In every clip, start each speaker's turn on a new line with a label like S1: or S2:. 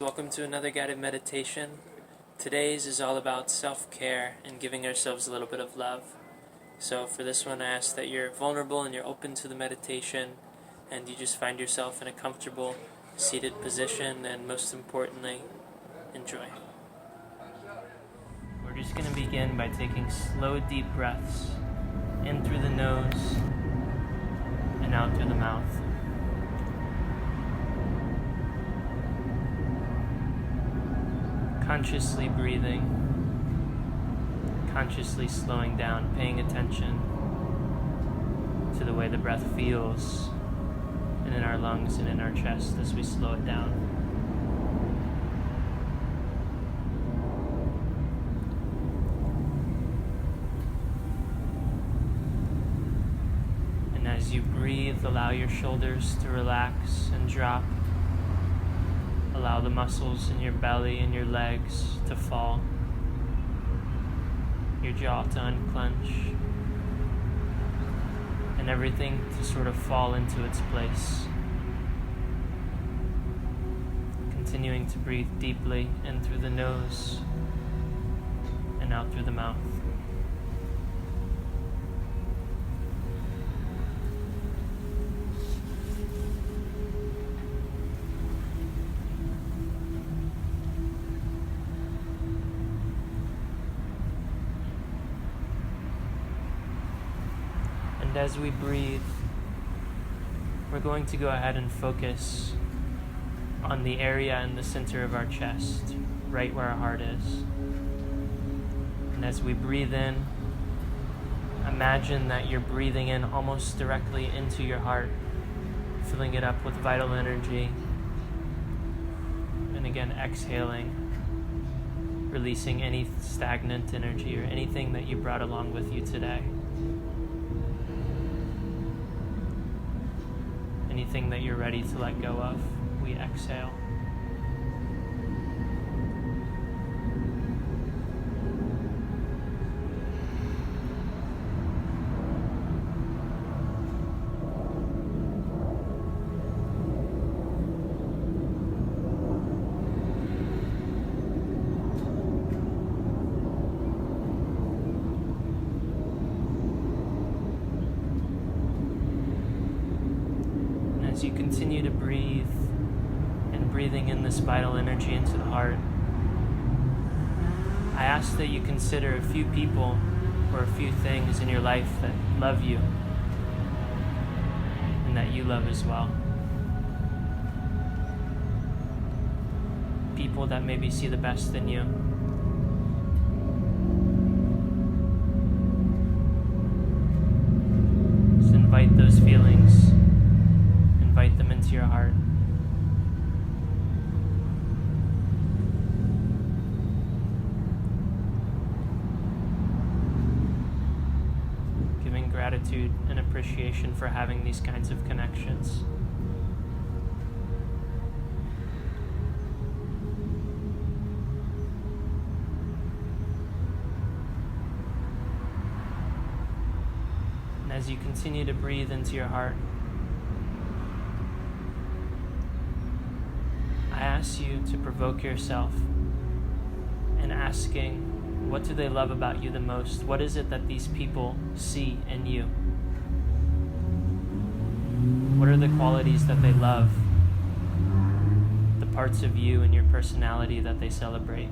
S1: welcome to another guided meditation. Today's is all about self-care and giving ourselves a little bit of love. So for this one, I ask that you're vulnerable and you're open to the meditation, and you just find yourself in a comfortable seated position, and most importantly, enjoy. We're just going to begin by taking slow, deep breaths in through the nose and out through the mouth. Consciously breathing, consciously slowing down, paying attention to the way the breath feels and in our lungs and in our chest as we slow it down. And as you breathe, allow your shoulders to relax and drop. Allow the muscles in your belly and your legs to fall, your jaw to unclench, and everything to sort of fall into its place. Continuing to breathe deeply in through the nose and out through the mouth. And as we breathe, we're going to go ahead and focus on the area in the center of our chest, right where our heart is. And as we breathe in, imagine that you're breathing in almost directly into your heart, filling it up with vital energy. And again, exhaling, releasing any stagnant energy or anything that you brought along with you today. Anything that you're ready to let go of, we exhale. As you continue to breathe and breathing in this vital energy into the heart, I ask that you consider a few people or a few things in your life that love you and that you love as well. People that maybe see the best in you. Just invite those feelings. Invite them into your heart. Giving gratitude and appreciation for having these kinds of connections. And as you continue to breathe into your heart, I ask you to provoke yourself in asking, what do they love about you the most? What is it that these people see in you? What are the qualities that they love? The parts of you and your personality that they celebrate?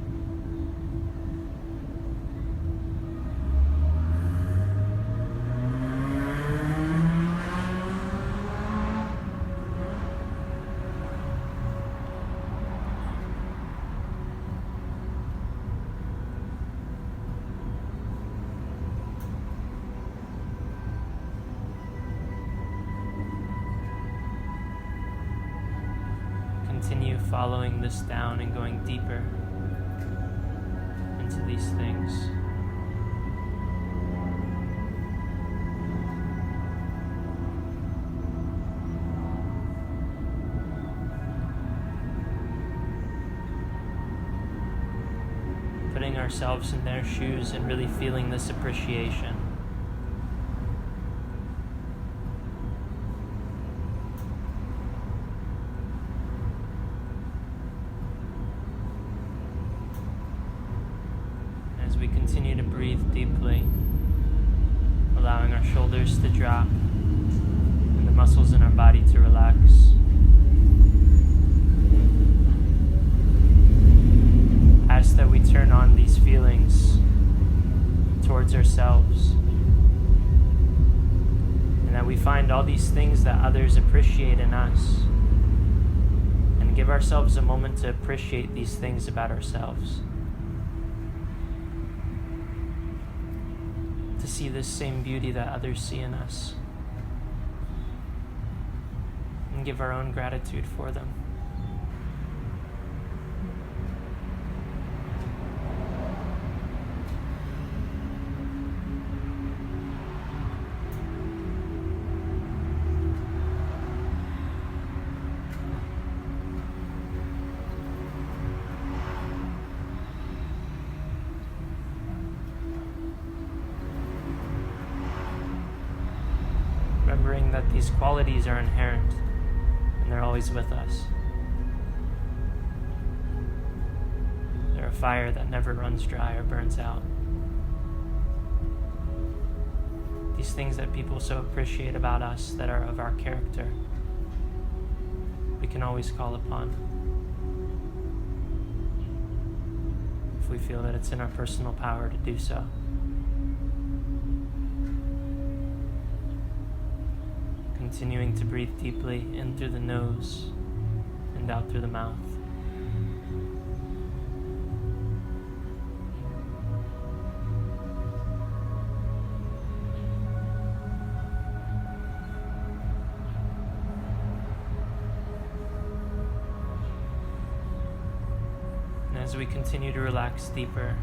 S1: Continue following this down and going deeper into these things. Putting ourselves in their shoes and really feeling this appreciation. as we continue to breathe deeply, allowing our shoulders to drop and the muscles in our body to relax. Ask that we turn on these feelings towards ourselves, and that we find all these things that others appreciate in us, and give ourselves a moment to appreciate these things about ourselves. To see this same beauty that others see in us, and give our own gratitude for them. Remembering that these qualities are inherent and they're always with us. They're a fire that never runs dry or burns out. These things that people so appreciate about us that are of our character, we can always call upon if we feel that it's in our personal power to do so. Continuing to breathe deeply in through the nose and out through the mouth. And as we continue to relax deeper,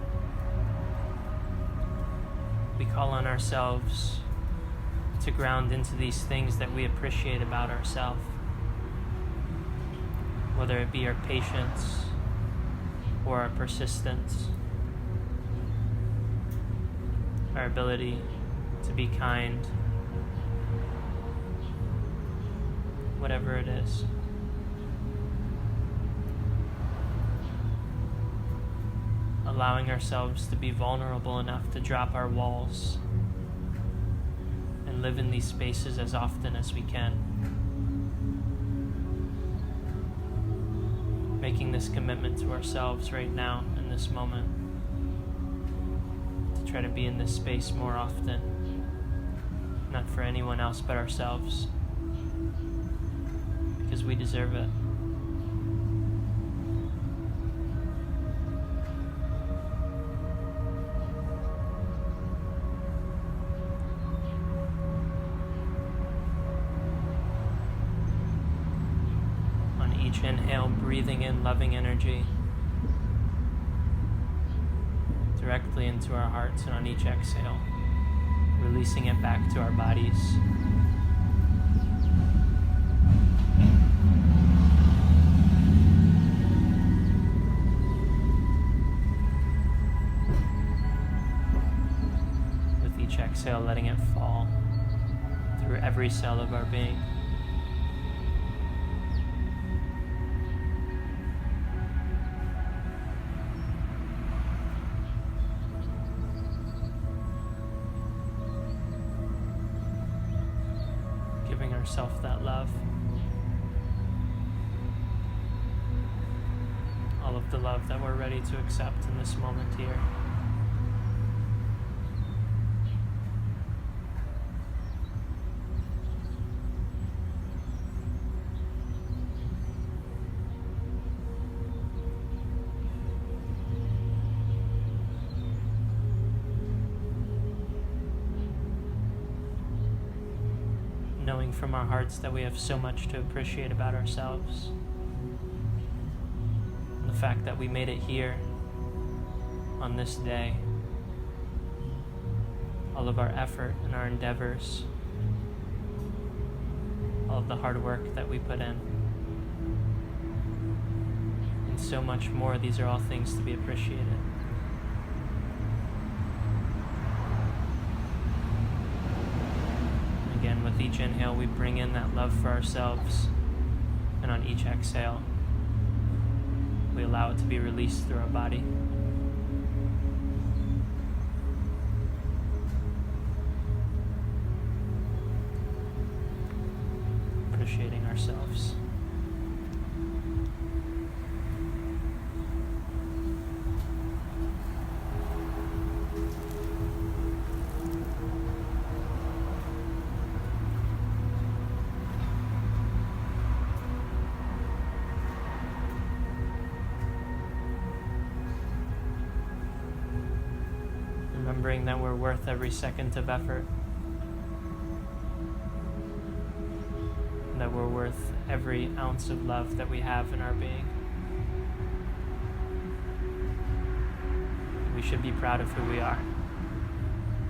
S1: we call on ourselves to ground into these things that we appreciate about ourselves, whether it be our patience or our persistence, our ability to be kind, whatever it is. Allowing ourselves to be vulnerable enough to drop our walls and live in these spaces as often as we can. Making this commitment to ourselves right now in this moment to try to be in this space more often, not for anyone else but ourselves, because we deserve it. Inhale, breathing in loving energy directly into our hearts, and on each exhale, releasing it back to our bodies. With each exhale, letting it fall through every cell of our being. Ourselves that love, all of the love that we're ready to accept in this moment here. Knowing from our hearts that we have so much to appreciate about ourselves. And the fact that we made it here on this day. All of our effort and our endeavors. All of the hard work that we put in. And so much more. These are all things to be appreciated. Again, with each inhale, we bring in that love for ourselves, and on each exhale, we allow it to be released through our body. appreciating ourselves. Remembering that we're worth every second of effort, and that we're worth every ounce of love that we have in our being. We should be proud of who we are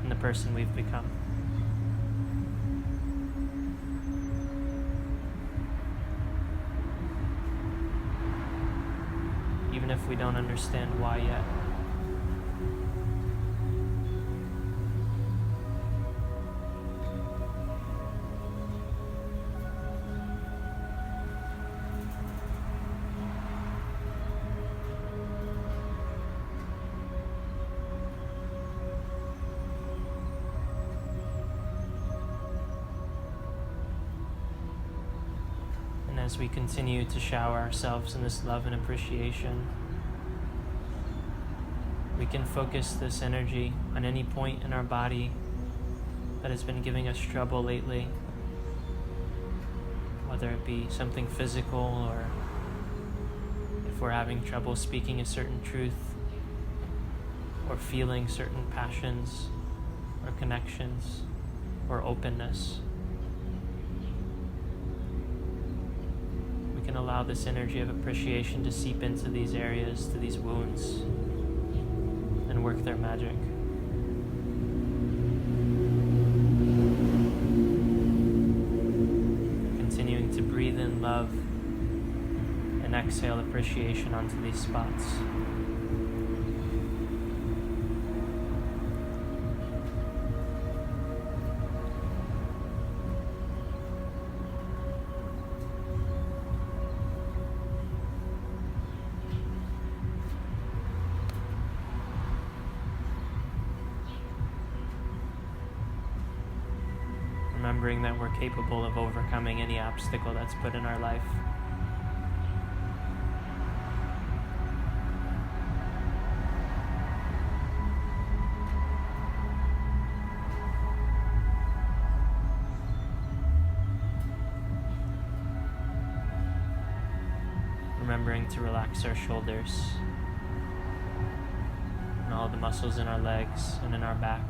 S1: and the person we've become. Even if we don't understand why yet. As we continue to shower ourselves in this love and appreciation, we can focus this energy on any point in our body that has been giving us trouble lately, whether it be something physical or if we're having trouble speaking a certain truth or feeling certain passions or connections or openness. And allow this energy of appreciation to seep into these areas, to these wounds, and work their magic. Continuing to breathe in love and exhale appreciation onto these spots. Remembering that we're capable of overcoming any obstacle that's put in our life. Remembering to relax our shoulders and all the muscles in our legs and in our back,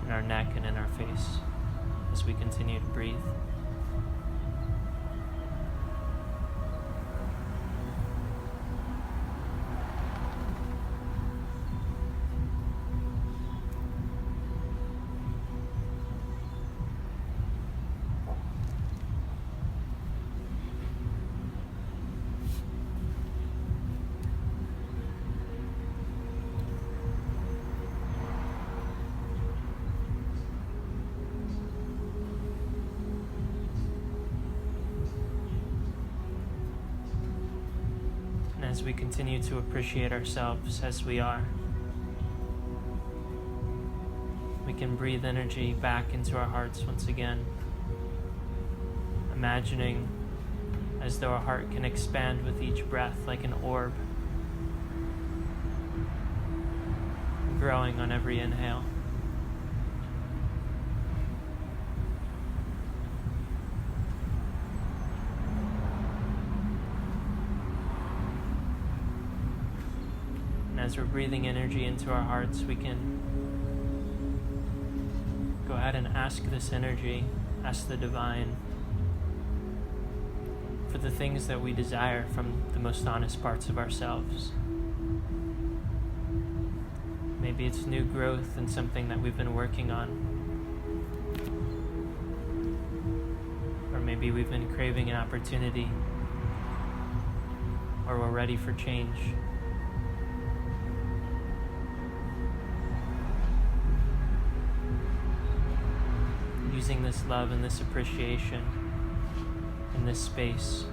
S1: in our neck and in our face, as we continue to breathe. As we continue to appreciate ourselves as we are, we can breathe energy back into our hearts once again, imagining as though our heart can expand with each breath like an orb, growing on every inhale. As we're breathing energy into our hearts, we can go ahead and ask this energy, ask the divine, for the things that we desire from the most honest parts of ourselves. Maybe it's new growth in something that we've been working on. Or maybe we've been craving an opportunity, or we're ready for change. Using this love and this appreciation in this space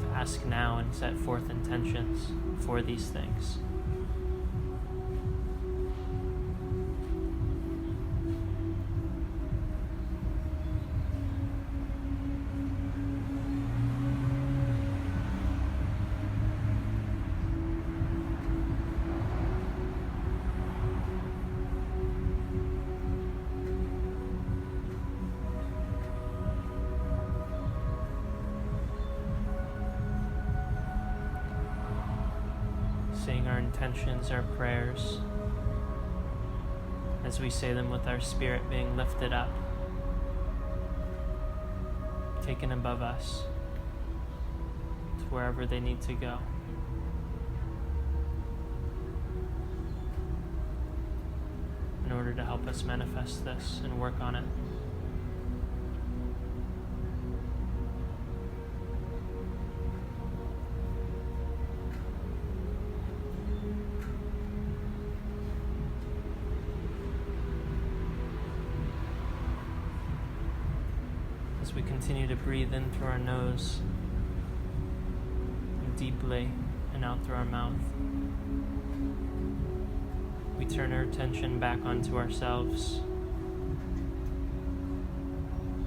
S1: to ask now and set forth intentions for these things. saying our intentions, our prayers, as we say them with our spirit being lifted up, taken above us to wherever they need to go. In order to help us manifest this and work on it. As we continue to breathe in through our nose and deeply and out through our mouth, we turn our attention back onto ourselves,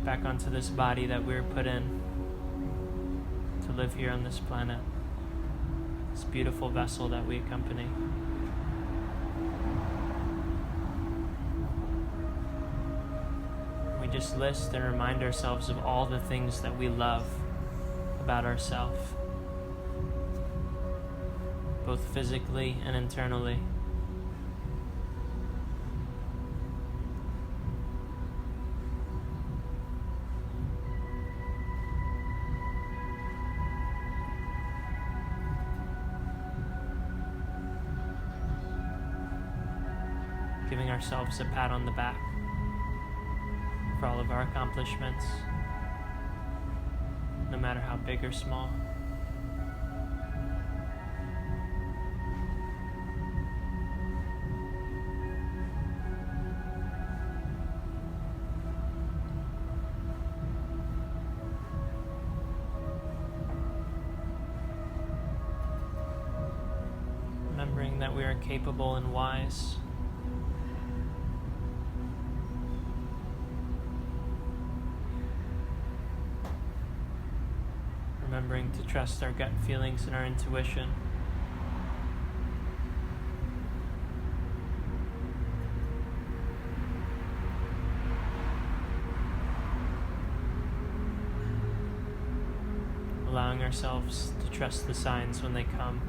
S1: back onto this body that we were put in to live here on this planet, this beautiful vessel that we accompany. We just list and remind ourselves of all the things that we love about ourselves, both physically and internally. Giving ourselves a pat on the back for all of our accomplishments, no matter how big or small. Remembering that we are capable and wise. Remembering to trust our gut feelings and our intuition. Allowing ourselves to trust the signs when they come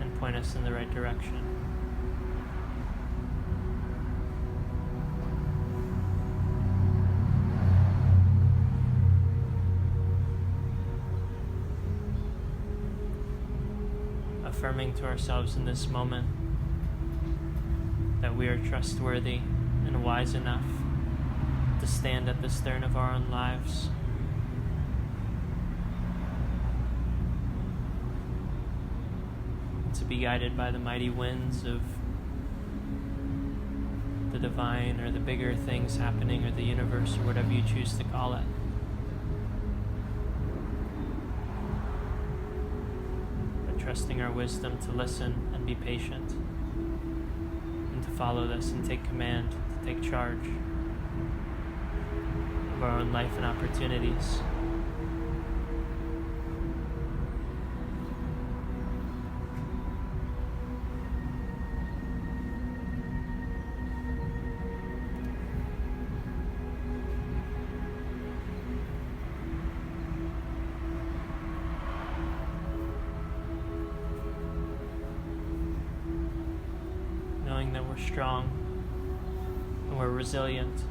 S1: and point us in the right direction. Affirming to ourselves in this moment that we are trustworthy and wise enough to stand at the stern of our own lives, to be guided by the mighty winds of the divine or the bigger things happening or the universe or whatever you choose to call it. Trusting our wisdom to listen and be patient, and to follow this and take command, to take charge of our own life and opportunities. Knowing that we're strong and we're resilient.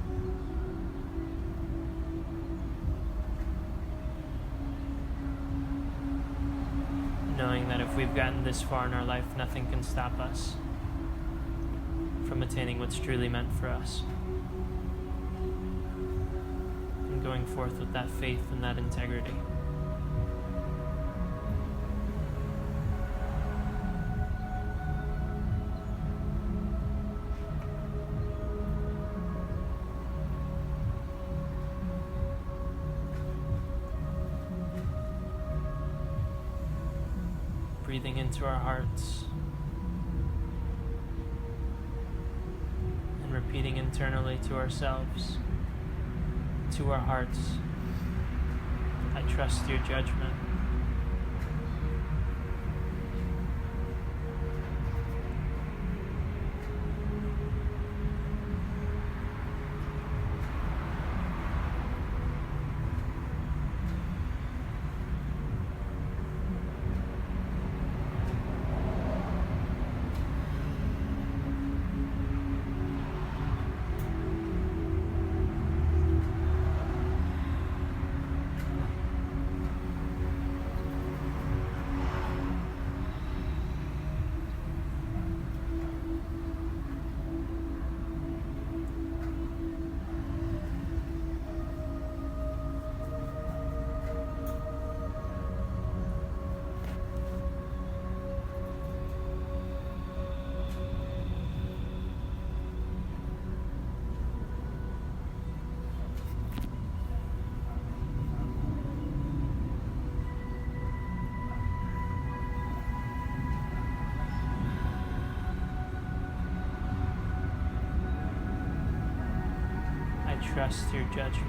S1: Knowing that if we've gotten this far in our life, nothing can stop us from attaining what's truly meant for us. And going forth with that faith and that integrity. Breathing into our hearts and repeating internally to ourselves, to our hearts, I trust your judgment. trust your judgment.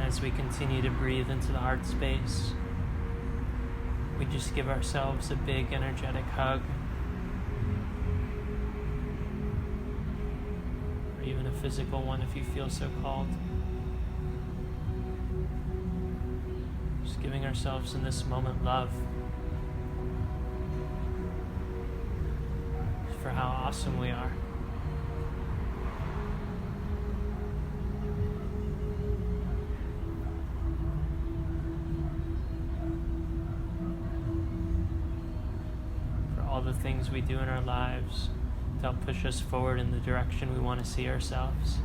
S1: As we continue to breathe into the heart space, we just give ourselves a big energetic hug, or even a physical one if you feel so called. Just giving ourselves in this moment love for how awesome we are. All the things we do in our lives to help push us forward in the direction we want to see ourselves.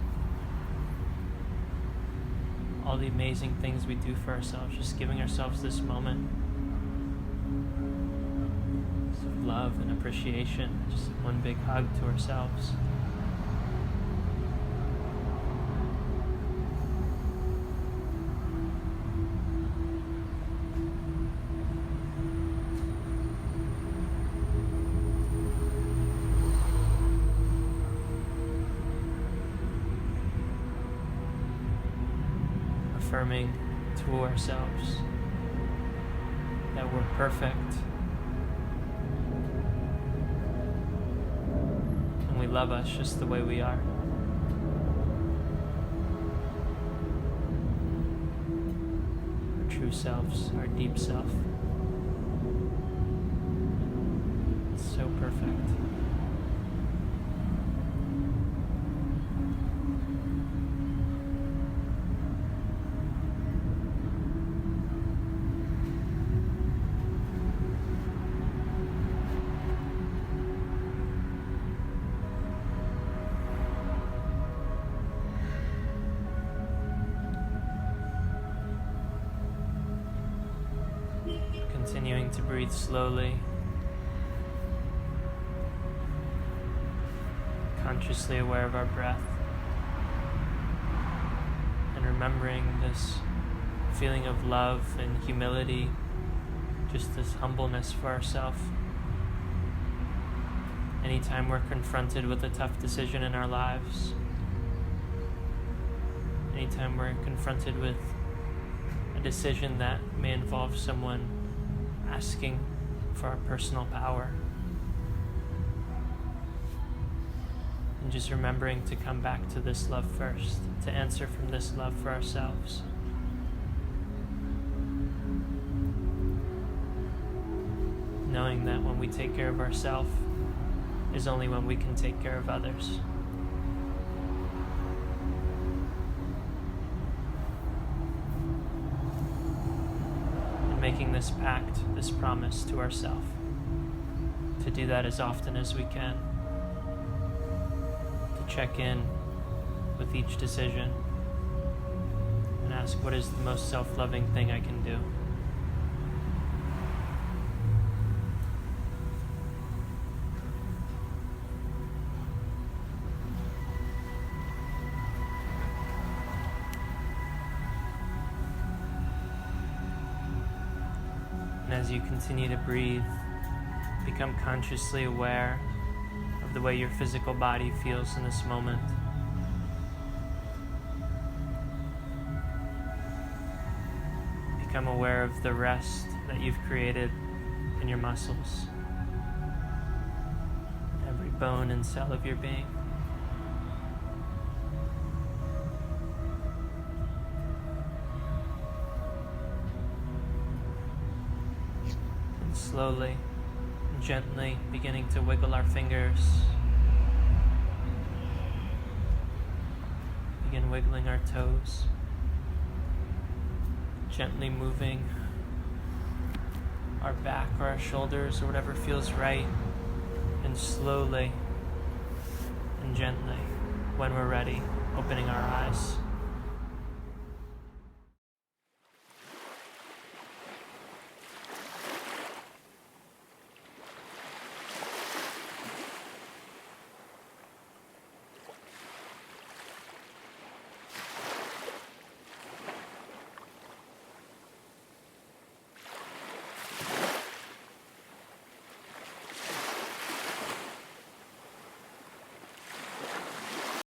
S1: All the amazing things we do for ourselves, just giving ourselves this moment of love and appreciation, just one big hug to ourselves. Affirming to ourselves that we're perfect and we love us just the way we are. Our true selves, our deep self. It's so perfect. Continuing to breathe slowly, consciously aware of our breath, and remembering this feeling of love and humility, just this humbleness for ourselves. Anytime we're confronted with a tough decision in our lives, anytime we're confronted with a decision that may involve someone asking for our personal power, and just remembering to come back to this love first, to answer from this love for ourselves. Knowing that when we take care of ourselves is only when we can take care of others. Making this pact, this promise to ourselves, to do that as often as we can, to check in with each decision and ask, what is the most self-loving thing I can do? And as you continue to breathe, become consciously aware of the way your physical body feels in this moment. Become aware of the rest that you've created in your muscles, every bone and cell of your being. Slowly and gently beginning to wiggle our fingers. Begin wiggling our toes. Gently moving our back or our shoulders or whatever feels right, and slowly and gently, when we're ready, opening our eyes.